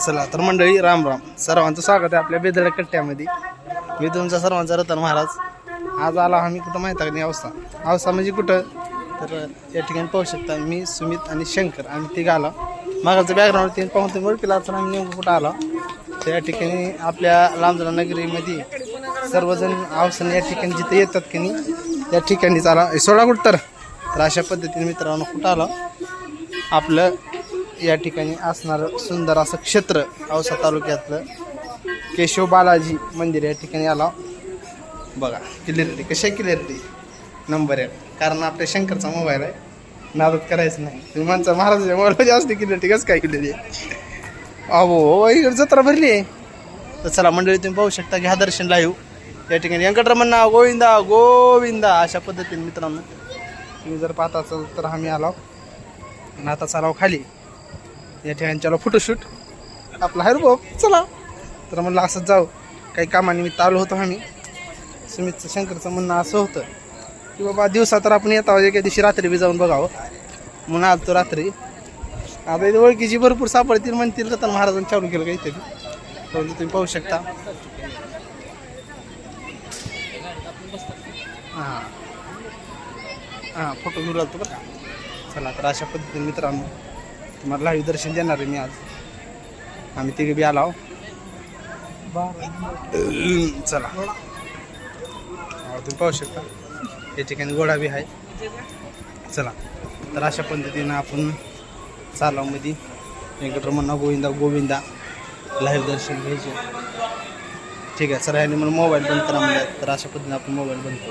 चला तर मंडळी राम राम, सर्वांचं स्वागत आहे आपल्या बेदळ कट्ट्यामध्ये. मी तुमचा सर्वांचा रतन महाराज. आज आला आम्ही कुठं माहीत आहे नाही, औसा म्हणजे कुठं तर या ठिकाणी पाहू शकता. मी सुमित आणि शंकर आम्ही तिघं आलो. मागाचं बॅकग्राऊंड तीन पाहून तुम्ही ओळखीला तर आम्ही नेमकं कुठं आलो. त्या ठिकाणी आपल्या लांबजरा नगरीमध्ये सर्वजण औसन या ठिकाणी जिथे येतात की नाही त्या ठिकाणीच आला सोळा कुठं तर अशा पद्धतीने मित्रांनो कुठं आलं आपलं या ठिकाणी असणारं सुंदर असं क्षेत्र औसा तालुक्यातलं केशव बालाजी मंदिर या ठिकाणी आला. बघा क्लिअरिटी कशी आहे, क्लिअरिटी नंबर 1. कारण आपल्या शंकरचा मोबाईल आहे, नादात करायचं नाही. तुम्ही म्हणता महाराजाच्या मोबाईलमध्ये असते क्लिअरिटी कसं काय क्लिअरिटी अहो इकडे जत्रा भरली आहे. तर चला मंडळी तुम्ही पाहू शकता घ्या दर्शन लाईव्ह या ठिकाणी. व्यंकटरमण गोविंदा गोविंदा अशा पद्धतीने मित्रांनो तुम्ही जर पाहता असाल तर आम्ही आलो आणि आता चालाव खाली या ठिकाणी. चला फोटोशूट आपला हाय बाप चला. तर म्हणलं असंच जाऊ, काही कामानिमित्त आलो होतो आम्ही. सुमितचं शंकरचं म्हणणं असं होतं की बाबा दिवसा तर आपण येत आहोत, एका दिवशी रात्री बी जाऊन बघावं म्हणून आलो तो रात्री. आता इथे ओळखीची भरपूर सापडतील म्हणतील रतन महाराजांनी चालू केलं काहीतरी. तर तुम्ही पाहू शकता. हां फोटो घेऊन राहतो बरं का. चला तर अशा पद्धतीने मित्रांनो तुम्हाला लाईव्ह दर्शन देणार आहे मी आज. आम्ही तिघे बी आलो. चला तुम्ही पाहू शकता या ठिकाणी घोडा बी आहे. चला तर अशा पद्धतीनं आपण चालावमध्ये व्यंकटरमण गोविंदा गोविंदा लाईव्ह दर्शन घ्यायचे. ठीक आहे सर, ह्याने मला मोबाईल बंद करा म्हणजे. तर अशा पद्धतीने आपण मोबाईल बंद करू.